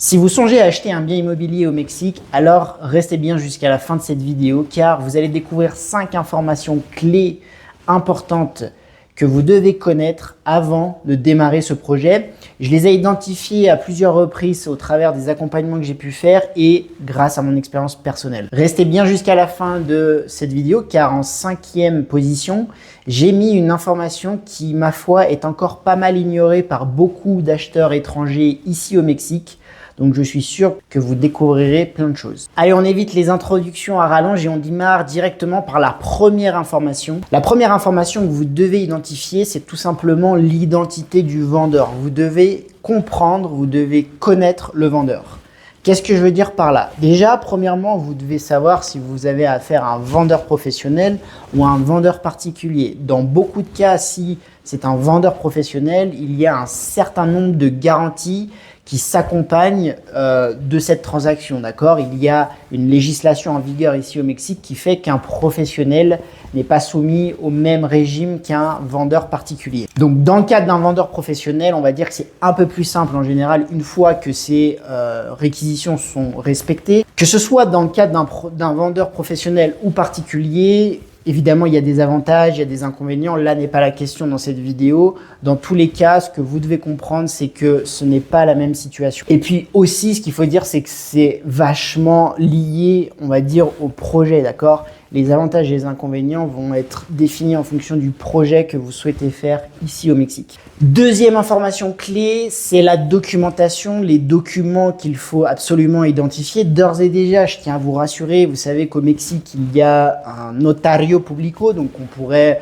Si vous songez à acheter un bien immobilier au Mexique, alors restez bien jusqu'à la fin de cette vidéo car vous allez découvrir 5 informations clés importantes que vous devez connaître avant de démarrer ce projet. Je les ai identifiées à plusieurs reprises au travers des accompagnements que j'ai pu faire et grâce à mon expérience personnelle. Restez bien jusqu'à la fin de cette vidéo car en 5e position, j'ai mis une information qui, ma foi, est encore pas mal ignorée par beaucoup d'acheteurs étrangers ici au Mexique. Donc, je suis sûr que vous découvrirez plein de choses. Allez, on évite les introductions à rallonge et on démarre directement par la première information. La première information que vous devez identifier, c'est tout simplement l'identité du vendeur. Vous devez comprendre, vous devez connaître le vendeur. Qu'est-ce que je veux dire par là? Déjà, premièrement, vous devez savoir si vous avez affaire à un vendeur professionnel ou à un vendeur particulier. Dans beaucoup de cas, si c'est un vendeur professionnel, il y a un certain nombre de garanties qui s'accompagnent de cette transaction, d'accord? Il y a une législation en vigueur ici au Mexique qui fait qu'un professionnel n'est pas soumis au même régime qu'un vendeur particulier. Donc, dans le cadre d'un vendeur professionnel, on va dire que c'est un peu plus simple en général une fois que ces réquisitions sont respectées. Que ce soit dans le cadre d'un vendeur professionnel ou particulier, évidemment, il y a des avantages, il y a des inconvénients. Là n'est pas la question dans cette vidéo. Dans tous les cas, ce que vous devez comprendre, c'est que ce n'est pas la même situation. Et puis aussi, ce qu'il faut dire, c'est que c'est vachement lié, on va dire, au projet, d'accord? Les avantages et les inconvénients vont être définis en fonction du projet que vous souhaitez faire ici au Mexique. Deuxième information clé, c'est la documentation, les documents qu'il faut absolument identifier. D'ores et déjà, je tiens à vous rassurer, vous savez qu'au Mexique, il y a un notario publico, donc on pourrait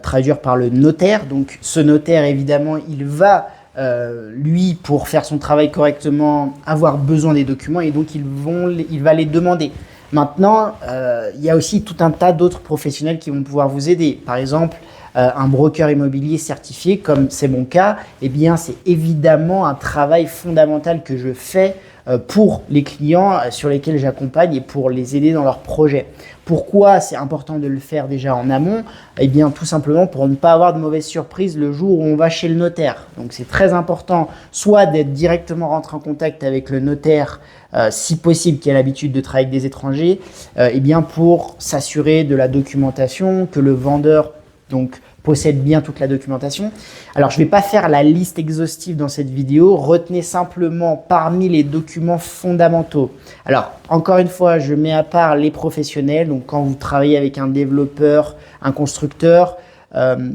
traduire par le notaire. Donc ce notaire, évidemment, il va lui, pour faire son travail correctement, avoir besoin des documents et donc il va les demander. Maintenant, il y a aussi tout un tas d'autres professionnels qui vont pouvoir vous aider. Par exemple, un broker immobilier certifié, comme c'est mon cas, eh bien, c'est évidemment un travail fondamental que je fais pour les clients sur lesquels j'accompagne et pour les aider dans leurs projets. Pourquoi c'est important de le faire déjà en amont? Eh bien, tout simplement pour ne pas avoir de mauvaises surprises le jour où on va chez le notaire. Donc, c'est très important soit d'être directement rentré en contact avec le notaire, si possible, qui a l'habitude de travailler avec des étrangers, eh bien, pour s'assurer de la documentation, que le vendeur donc possède bien toute la documentation. Alors, je ne vais pas faire la liste exhaustive dans cette vidéo. Retenez simplement parmi les documents fondamentaux. Alors, encore une fois, je mets à part les professionnels. Donc, quand vous travaillez avec un développeur, un constructeur,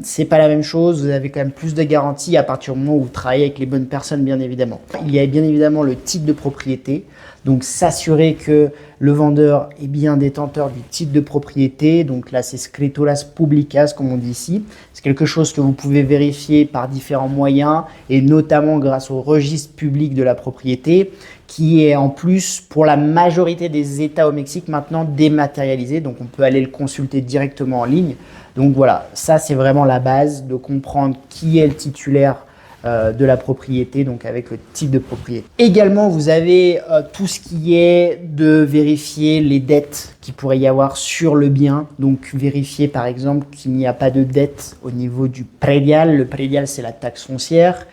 c'est pas la même chose. Vous avez quand même plus de garanties à partir du moment où vous travaillez avec les bonnes personnes, bien évidemment. Il y a bien évidemment le titre de propriété. Donc, s'assurer que le vendeur est bien détenteur du titre de propriété. Donc là, c'est scrituras publicas, comme on dit ici. C'est quelque chose que vous pouvez vérifier par différents moyens et notamment grâce au registre public de la propriété qui est en plus, pour la majorité des États au Mexique, maintenant dématérialisé. Donc, on peut aller le consulter directement en ligne. Donc voilà, ça, c'est vraiment la base de comprendre qui est le titulaire de la propriété, donc avec le type de propriété. Également, vous avez tout ce qui est de vérifier les dettes qu'il pourrait y avoir sur le bien. Donc, vérifier par exemple qu'il n'y a pas de dette au niveau du predial. Le predial, c'est la taxe foncière.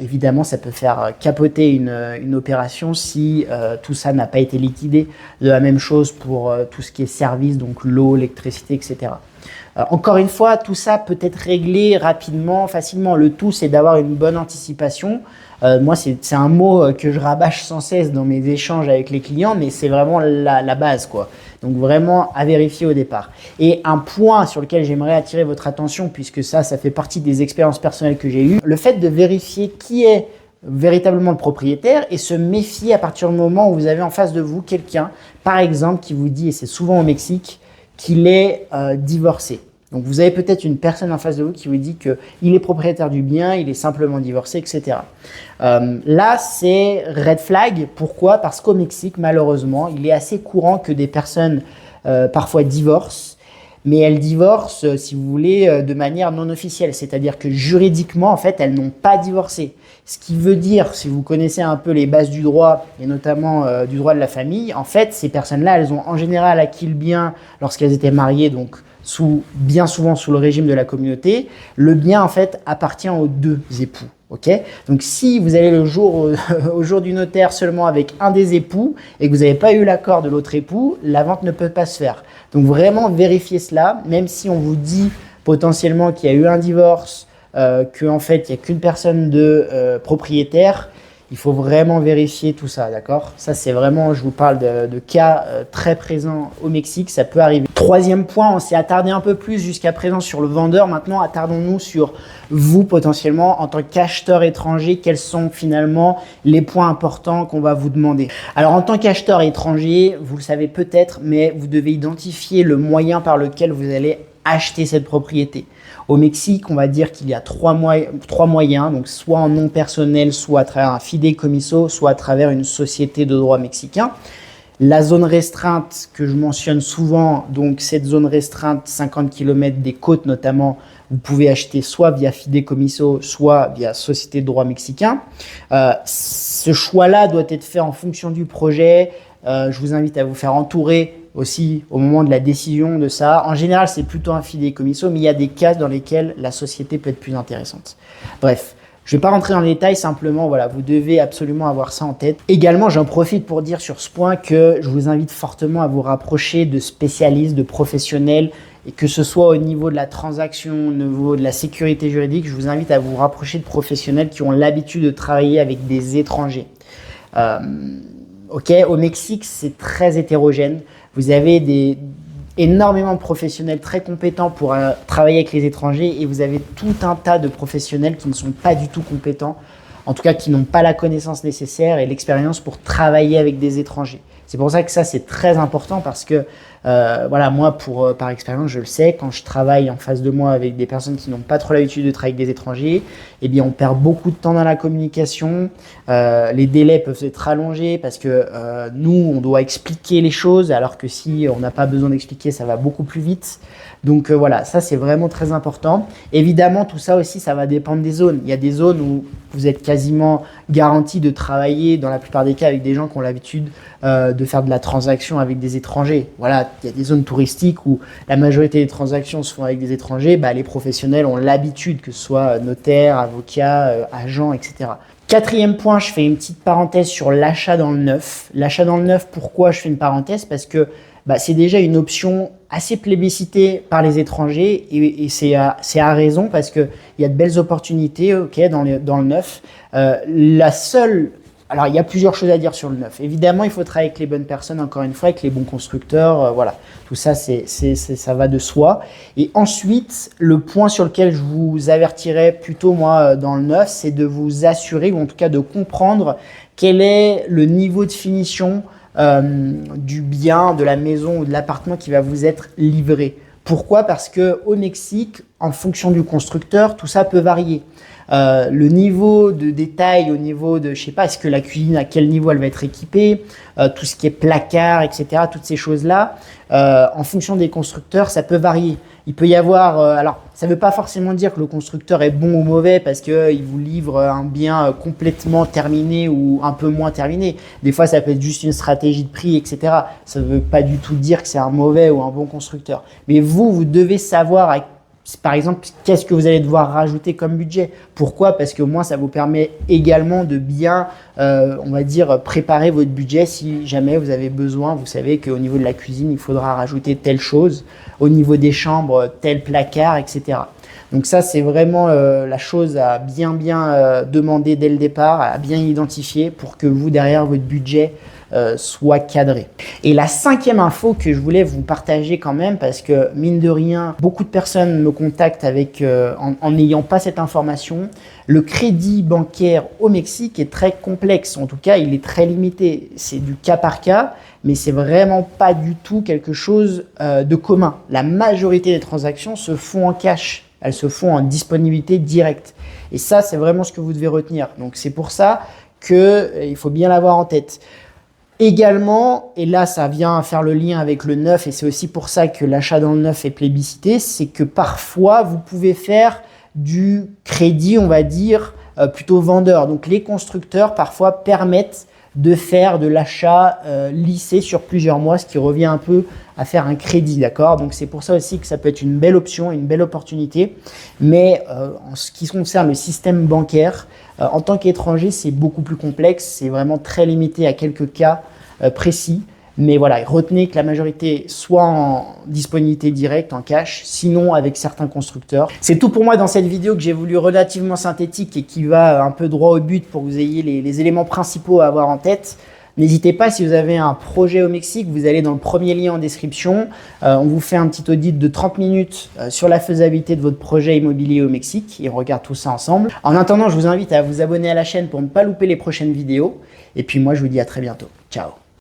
Évidemment, ça peut faire capoter une opération si tout ça n'a pas été liquidé. De la même chose pour tout ce qui est service, donc l'eau, l'électricité, etc. Encore une fois, tout ça peut être réglé rapidement, facilement. Le tout, c'est d'avoir une bonne anticipation. Moi, c'est un mot que je rabâche sans cesse dans mes échanges avec les clients, mais c'est vraiment la base, quoi. Donc, vraiment à vérifier au départ. Et un point sur lequel j'aimerais attirer votre attention, puisque ça fait partie des expériences personnelles que j'ai eues, le fait de vérifier qui est véritablement le propriétaire et se méfier à partir du moment où vous avez en face de vous quelqu'un, par exemple, qui vous dit, et c'est souvent au Mexique, qu'il est divorcé. Donc, vous avez peut-être une personne en face de vous qui vous dit qu'il est propriétaire du bien, il est simplement divorcé, etc. Là, c'est red flag. Pourquoi? Parce qu'au Mexique, malheureusement, il est assez courant que des personnes parfois divorcent, mais elles divorcent, si vous voulez, de manière non officielle. C'est-à-dire que juridiquement, en fait, elles n'ont pas divorcé. Ce qui veut dire, si vous connaissez un peu les bases du droit, et notamment du droit de la famille, en fait, ces personnes-là, elles ont en général acquis le bien lorsqu'elles étaient mariées, donc bien souvent sous le régime de la communauté. Le bien, en fait, appartient aux deux époux. Ok, donc si vous allez au jour du notaire seulement avec un des époux et que vous n'avez pas eu l'accord de l'autre époux, la vente ne peut pas se faire. Donc vraiment vérifiez cela, même si on vous dit potentiellement qu'il y a eu un divorce, qu'en fait il n'y a qu'une personne de propriétaire, il faut vraiment vérifier tout ça, d'accord? Ça c'est vraiment, je vous parle de cas très présents au Mexique, ça peut arriver. Troisième point, on s'est attardé un peu plus jusqu'à présent sur le vendeur. Maintenant, attardons-nous sur vous potentiellement en tant qu'acheteur étranger. Quels sont finalement les points importants qu'on va vous demander? Alors en tant qu'acheteur étranger, vous le savez peut-être, mais vous devez identifier le moyen par lequel vous allez acheter cette propriété. Au Mexique, on va dire qu'il y a trois moyens, donc soit en nom personnel, soit à travers un fideicomiso, soit à travers une société de droit mexicain. La zone restreinte que je mentionne souvent, donc cette zone restreinte 50 km des côtes notamment, vous pouvez acheter soit via fideicomiso, soit via société de droit mexicain. Ce choix-là doit être fait en fonction du projet. Je vous invite à vous faire entourer aussi au moment de la décision de ça. En général, c'est plutôt un fideicomiso, mais il y a des cas dans lesquels la société peut être plus intéressante. Bref, je ne vais pas rentrer dans les détails, simplement, voilà, vous devez absolument avoir ça en tête. Également, j'en profite pour dire sur ce point que je vous invite fortement à vous rapprocher de spécialistes, de professionnels, et que ce soit au niveau de la transaction, au niveau de la sécurité juridique, je vous invite à vous rapprocher de professionnels qui ont l'habitude de travailler avec des étrangers. Ok, au Mexique, c'est très hétérogène. Vous avez énormément de professionnels très compétents pour travailler avec les étrangers et vous avez tout un tas de professionnels qui ne sont pas du tout compétents, en tout cas qui n'ont pas la connaissance nécessaire et l'expérience pour travailler avec des étrangers. C'est pour ça que ça, c'est très important parce que, voilà, moi, par expérience, je le sais, quand je travaille en face de moi avec des personnes qui n'ont pas trop l'habitude de travailler avec des étrangers, eh bien, on perd beaucoup de temps dans la communication. Les délais peuvent être rallongés parce que nous, on doit expliquer les choses, alors que si on n'a pas besoin d'expliquer, ça va beaucoup plus vite. Donc voilà, ça, c'est vraiment très important. Évidemment, tout ça aussi, ça va dépendre des zones. Il y a des zones où vous êtes quasiment garanti de travailler, dans la plupart des cas, avec des gens qui ont l'habitude de faire de la transaction avec des étrangers. Voilà, il y a des zones touristiques où la majorité des transactions se font avec des étrangers. Bah, les professionnels ont l'habitude, que ce soit notaire, avocat, agent, etc. Quatrième point, je fais une petite parenthèse sur l'achat dans le neuf. L'achat dans le neuf, pourquoi je fais une parenthèse? Parce que c'est déjà une option assez plébiscitée par les étrangers et c'est à raison parce qu'il y a de belles opportunités dans le neuf. Alors, il y a plusieurs choses à dire sur le neuf. Évidemment, il faut travailler avec les bonnes personnes, encore une fois, avec les bons constructeurs. Voilà, tout ça, ça va de soi. Et ensuite, le point sur lequel je vous avertirais plutôt, moi, dans le neuf, c'est de vous assurer, ou en tout cas de comprendre quel est le niveau de finition du bien, de la maison ou de l'appartement qui va vous être livré. Pourquoi? Parce qu'au Mexique, en fonction du constructeur, tout ça peut varier. Le niveau de détail au niveau de, je sais pas, est-ce que la cuisine, à quel niveau elle va être équipée, tout ce qui est placard, etc., toutes ces choses-là, en fonction des constructeurs, ça peut varier. Il peut y avoir, alors ça ne veut pas forcément dire que le constructeur est bon ou mauvais parce qu'il vous livre un bien complètement terminé ou un peu moins terminé. Des fois, ça peut être juste une stratégie de prix, etc. Ça ne veut pas du tout dire que c'est un mauvais ou un bon constructeur. Mais vous devez savoir par exemple, qu'est-ce que vous allez devoir rajouter comme budget? Pourquoi? Parce que moi, ça vous permet également de bien, on va dire, préparer votre budget si jamais vous avez besoin. Vous savez qu'au niveau de la cuisine, il faudra rajouter telle chose. Au niveau des chambres, tel placard, etc. Donc ça, c'est vraiment la chose à bien demander dès le départ, à bien identifier pour que vous, derrière votre budget, soit cadré. Et la cinquième info que je voulais vous partager quand même, parce que mine de rien, beaucoup de personnes me contactent en n'ayant pas cette information. Le crédit bancaire au Mexique est très complexe. En tout cas, il est très limité. C'est du cas par cas, mais c'est vraiment pas du tout quelque chose de commun. La majorité des transactions se font en cash. Elles se font en disponibilité directe. Et ça, c'est vraiment ce que vous devez retenir. Donc, c'est pour ça qu'il faut bien l'avoir en tête. Également, et là ça vient faire le lien avec le neuf et c'est aussi pour ça que l'achat dans le neuf est plébiscité, c'est que parfois vous pouvez faire du crédit, on va dire, plutôt vendeur. Donc les constructeurs parfois permettent de faire de l'achat lissé sur plusieurs mois, ce qui revient un peu à faire un crédit, d'accord? Donc c'est pour ça aussi que ça peut être une belle option, une belle opportunité. Mais en ce qui concerne le système bancaire, en tant qu'étranger, c'est beaucoup plus complexe. C'est vraiment très limité à quelques cas précis. Mais voilà, retenez que la majorité soit en disponibilité directe, en cash, sinon avec certains constructeurs. C'est tout pour moi dans cette vidéo que j'ai voulu relativement synthétique et qui va un peu droit au but pour que vous ayez les éléments principaux à avoir en tête. N'hésitez pas, si vous avez un projet au Mexique, vous allez dans le premier lien en description. On vous fait un petit audit de 30 minutes sur la faisabilité de votre projet immobilier au Mexique et on regarde tout ça ensemble. En attendant, je vous invite à vous abonner à la chaîne pour ne pas louper les prochaines vidéos. Et puis moi, je vous dis à très bientôt. Ciao!